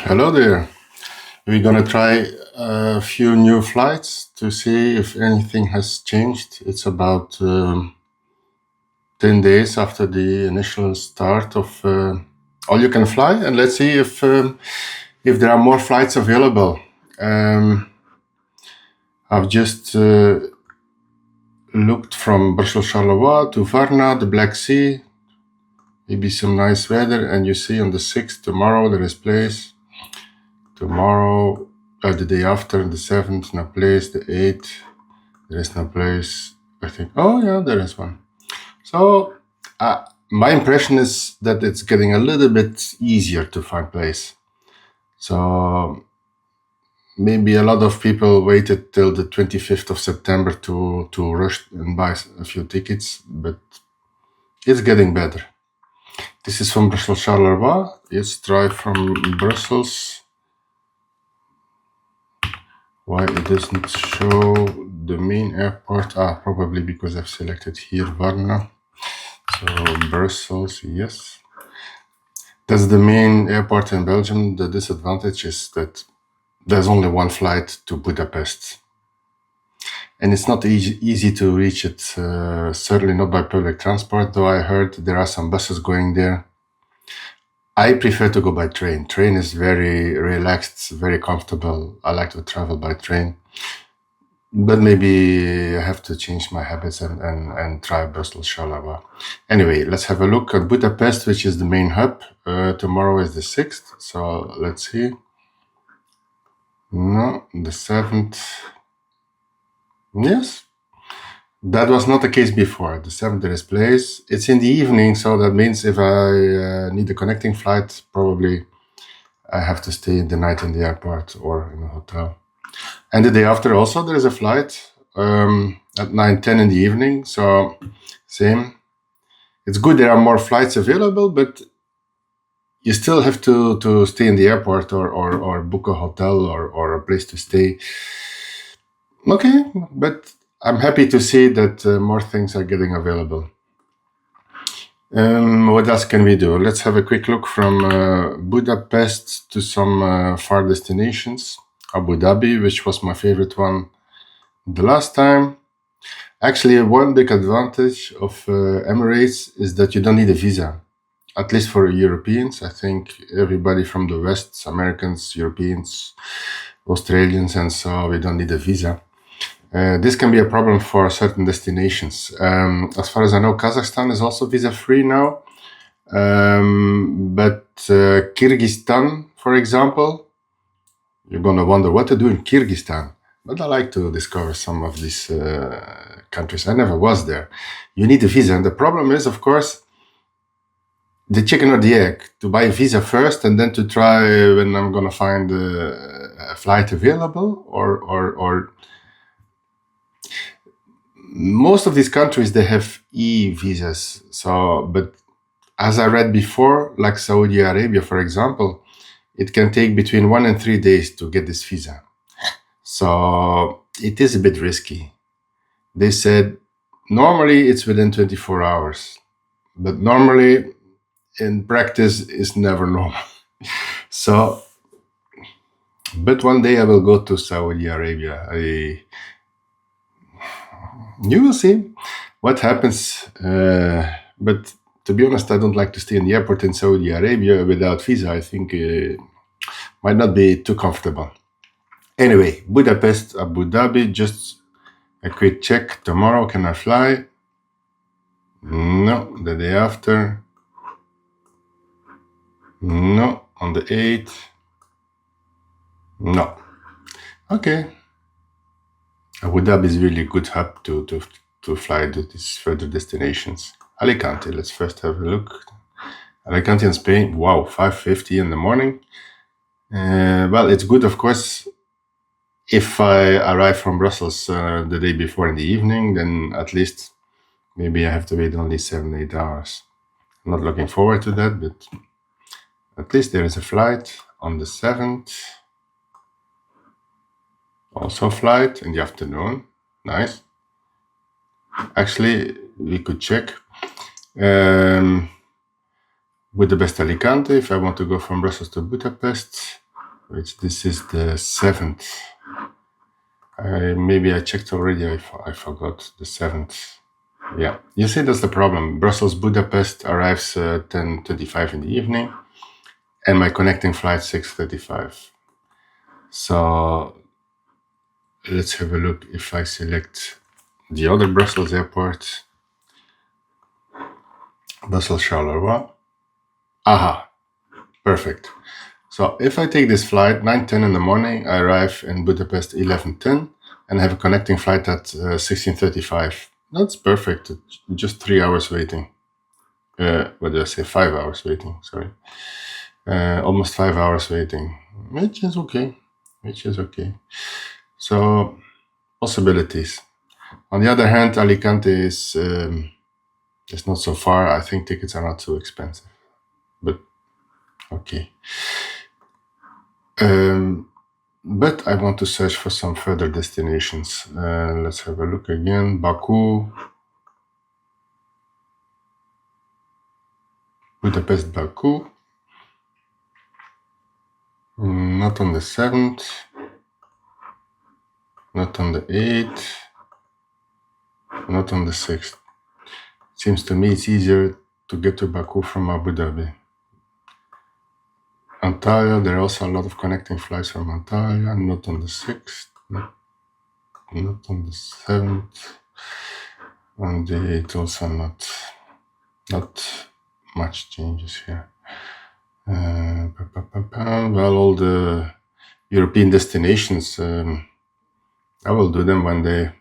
Hello there. We're gonna try a few new flights to see if anything has changed. It's about 10 days after the initial start of All You Can Fly, and let's see if there are more flights available. I've just looked from Brussels-Charleroi to Varna, the Black Sea, maybe some nice weather, and you see on the 6th, tomorrow, there is place. Tomorrow, the day after, the 7th, no place. The 8th, there is no place. I think, oh yeah, there is one. So my impression is that it's getting a little bit easier to find place. So maybe a lot of people waited till the 25th of September to rush and buy a few tickets, but it's getting better. This is from Brussels-Charleroi. Let's try from Brussels. Why it doesn't show the main airport? Probably because I've selected here Varna. So Brussels, yes. That's the main airport in Belgium. The disadvantage is that there's only one flight to Budapest. And it's not easy to reach it, certainly not by public transport, though I heard there are some buses going there. I prefer to go by train. Train is very relaxed, very comfortable. I like to travel by train. But maybe I have to change my habits and try Brussels-Charleroi. Anyway, let's have a look at Budapest, which is the main hub. Tomorrow is the 6th, so let's see. No, the 7th. Yes, that was not the case before. The 7th there is place. It's in the evening, so that means if I need a connecting flight, probably I have to stay the night in the airport or in a hotel. And the day after also there is a flight at 9:10 in the evening, so same. It's good there are more flights available, but you still have to stay in the airport or book a hotel or a place to stay. Okay, but I'm happy to see that more things are getting available. What else can we do? Let's have a quick look from Budapest to some far destinations. Abu Dhabi, which was my favorite one the last time. Actually, one big advantage of Emirates is that you don't need a visa, at least for Europeans. I think everybody from the West, Americans, Europeans, Australians, and so we don't need a visa. This can be a problem for certain destinations. As far as I know, Kazakhstan is also visa-free now. But Kyrgyzstan, for example, you're going to wonder what to do in Kyrgyzstan. But I like to discover some of these countries. I never was there. You need a visa. And the problem is, of course, the chicken or the egg, to buy a visa first and then to try when I'm going to find a flight available or most of these countries, they have e-visas. So, but as I read before, like Saudi Arabia, for example, it can take between 1 and 3 days to get this visa. So it is a bit risky. They said normally it's within 24 hours, but normally in practice is never normal. So, but one day I will go to Saudi Arabia. You will see what happens. But to be honest, I don't like to stay in the airport in Saudi Arabia without visa. I think it might not be too comfortable. Anyway, Budapest, Abu Dhabi, just a quick check. Tomorrow, can I fly? No. The day after? No. On the 8th? No. Okay. Abu Dhabi is really a good hub to fly to these further destinations. Alicante, let's first have a look. Alicante in Spain, wow, 5:50 in the morning. Well, it's good, of course, if I arrive from Brussels the day before in the evening, then at least maybe I have to wait only 7-8 hours. I'm not looking forward to that, but at least there is a flight on the 7th. Also flight in the afternoon. Nice. Actually, we could check with the best Alicante if I want to go from Brussels to Budapest. which this is the 7th. Maybe I checked already, I forgot the 7th. Yeah, you see that's the problem. Brussels Budapest arrives 10:25 in the evening, and my connecting flight 6:35. So let's have a look. If I select the other Brussels airport, Brussels Charleroi. Aha, perfect. So if I take this flight 9:10 in the morning, I arrive in Budapest 11:10 and have a connecting flight at 16:35. That's perfect. Just 3 hours waiting. What did I say? 5 hours waiting. Sorry, almost 5 hours waiting, which is okay. So possibilities. On the other hand, Alicante is not so far. I think tickets are not so expensive, but okay. But I want to search for some further destinations. Let's have a look again. Baku, Budapest, Baku. Not on the 7th, not on the 8th, not on the 6th. Seems to me it's easier to get to Baku from Abu Dhabi. Antalya, there are also a lot of connecting flights from Antalya, not on the 6th, not on the 7th, on the 8th also not much changes here. Well, all the European destinations, I will do them one day.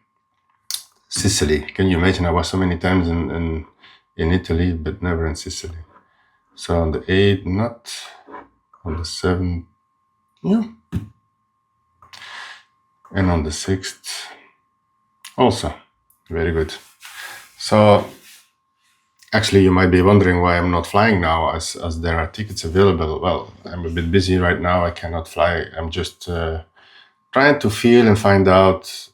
Sicily, can you imagine? I was so many times in Italy, but never in Sicily. So on the 8th, not on the 7th, yeah, and on the 6th, also very good. So actually, you might be wondering why I'm not flying now, as there are tickets available. Well, I'm a bit busy right now. I cannot fly. I'm just trying to feel and find out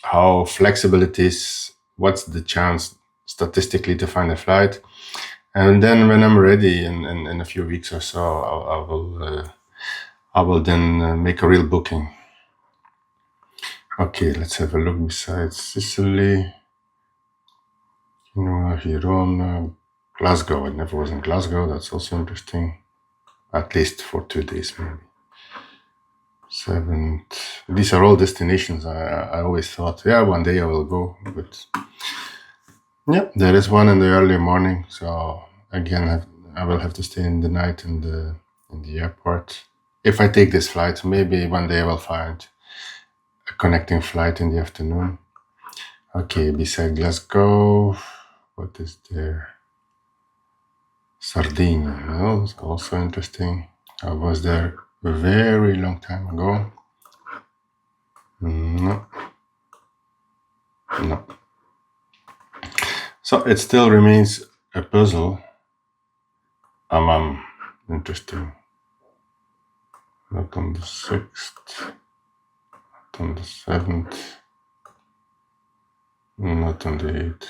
how flexible it is. What's the chance statistically to find a flight? And then when I'm ready in a few weeks or so, I will then make a real booking. Okay, let's have a look besides Sicily. Girona, Glasgow. I never was in Glasgow. That's also interesting. At least for 2 days, maybe. 7th. These are all destinations. I always thought, yeah, one day I will go, but yeah, there is one in the early morning. So again, I will have to stay in the night in the airport. If I take this flight, maybe one day I will find a connecting flight in the afternoon. Okay, beside Glasgow, what is there? Sardinia, oh, it's also interesting. I was there a very long time ago. No. So it still remains a puzzle. Interesting. Not on the 6th, not on the 7th, not on the 8th.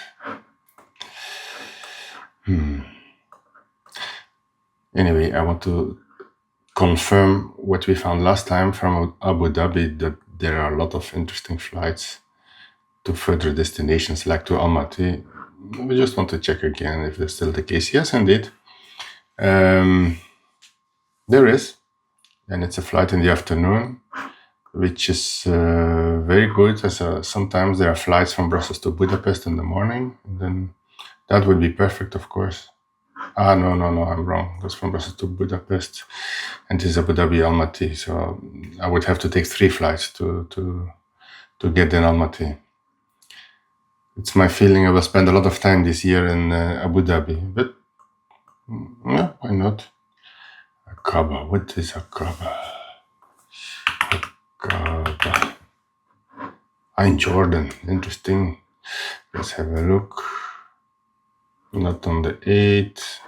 Anyway, I want to confirm what we found last time from Abu Dhabi, that there are a lot of interesting flights to further destinations like to Almaty. We just want to check again if that's still the case. Yes, indeed. There is, and it's a flight in the afternoon, which is very good. As sometimes there are flights from Brussels to Budapest in the morning, and then that would be perfect, of course. No, I'm wrong. That's from Brussels to Budapest, and it is Abu Dhabi Almaty. So I would have to take 3 flights to get in Almaty. It's my feeling I will spend a lot of time this year in Abu Dhabi, but yeah, why not? Aqaba. What is Aqaba? Aqaba. In Jordan. Interesting. Let's have a look. Not on the 8th.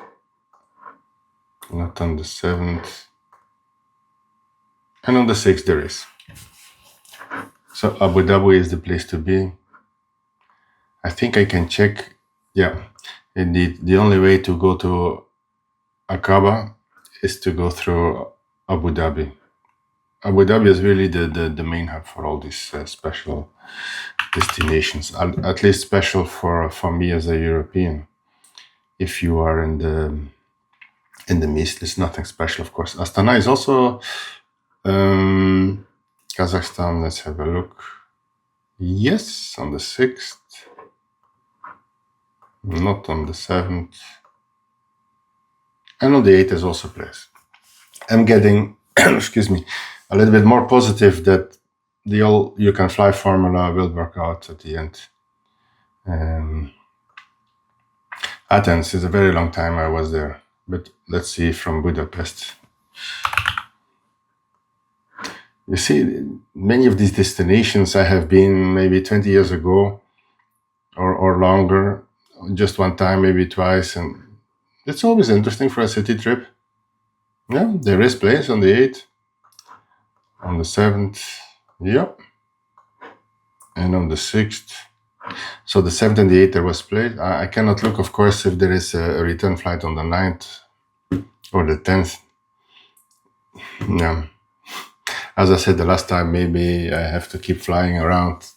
Not on the 7th. And on the 6th there is. So Abu Dhabi is the place to be. I think I can check. Yeah, indeed. The only way to go to Aqaba is to go through Abu Dhabi. Abu Dhabi is really the main hub for all these special destinations, at least special for me as a European. If you are in the East, it's nothing special, of course. Astana is also Kazakhstan. Let's have a look. Yes, on the 6th, not on the 7th, and on the 8th is also place. I'm getting, excuse me, a little bit more positive that the all-you-can-fly formula will work out at the end. Athens is a very long time I was there, but let's see from Budapest. You see, many of these destinations I have been maybe 20 years ago or longer, just one time, maybe twice, and it's always interesting for a city trip. Yeah, there is place on the 8th, on the 7th, yep, and on the 6th. So the 7th and the 8th there was place. I cannot look, of course, if there is a return flight on the 9th or the 10th. Yeah. As I said the last time, maybe I have to keep flying around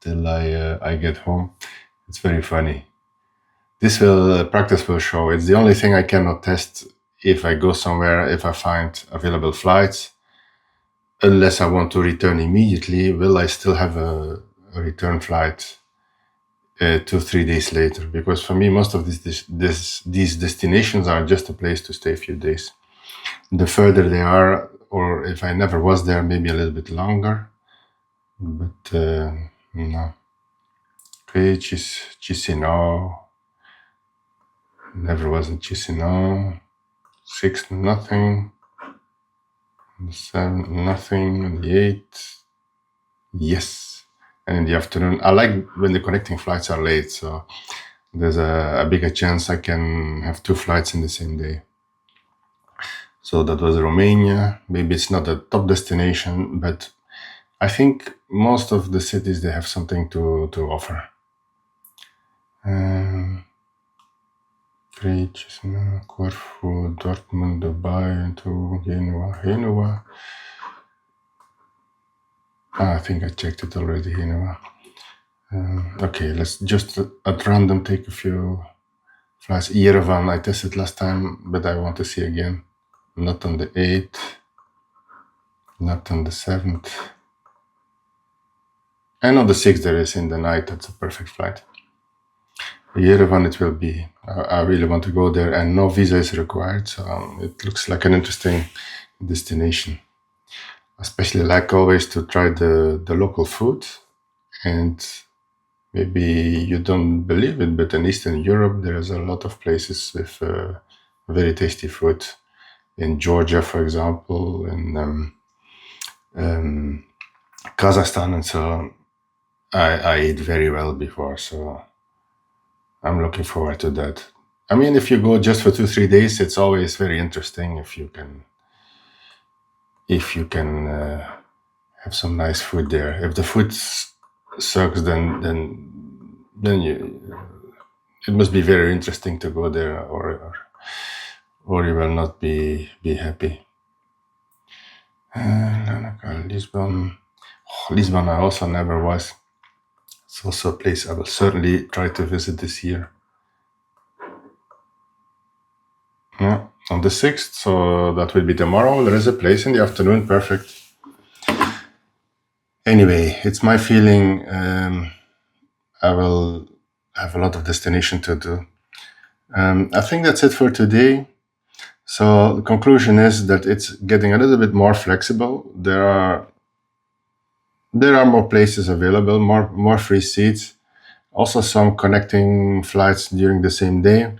till I get home. It's very funny. This practice will show. It's the only thing I cannot test if I go somewhere, if I find available flights. Unless I want to return immediately, will I still have a return flight 2-3 days later? Because for me, most of these destinations are just a place to stay a few days. The further they are, or if I never was there, maybe a little bit longer. But no. Okay, Chisinau. Never was in Chisinau. 6th, nothing. The 7th, nothing. And the 8th, yes. And in the afternoon, I like when the connecting flights are late, so there's a bigger chance I can have 2 flights in the same day. So that was Romania. Maybe it's not a top destination, but I think most of the cities, they have something to offer. Corfu, Dortmund, Dubai, to Genoa. I think I checked it already, Genoa. Okay, let's just at random take a few flights. Yerevan, I tested last time, but I want to see again. Not on the 8th, not on the 7th. And on the 6th there is in the night, that's a perfect flight. Yerevan it will be. I really want to go there and no visa is required, so it looks like an interesting destination. Especially like always to try the local food, and maybe you don't believe it, but in Eastern Europe there is a lot of places with very tasty food. In Georgia, for example, in Kazakhstan and so on. I ate very well before, so I'm looking forward to that. I mean, if you go just for 2-3 days, it's always very interesting if you can have some nice food there. If the food sucks, then it must be very interesting to go there, or you will not be happy. Lisbon. Lisbon I also never was. It's also a place I will certainly try to visit this year. Yeah, on the 6th, so that will be tomorrow. There is a place in the afternoon, perfect. Anyway, it's my feeling I will have a lot of destination to do. I think that's it for today. So the conclusion is that it's getting a little bit more flexible. There are more places available, more free seats. Also some connecting flights during the same day.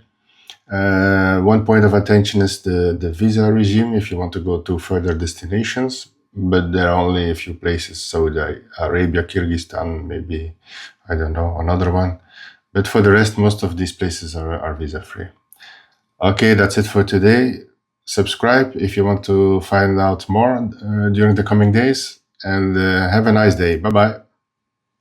One point of attention is the visa regime if you want to go to further destinations, but there are only a few places, Saudi Arabia, Kyrgyzstan, maybe, I don't know, another one. But for the rest, most of these places are visa-free. Okay, that's it for today. Subscribe if you want to find out more during the coming days, and have a nice day. Bye-bye.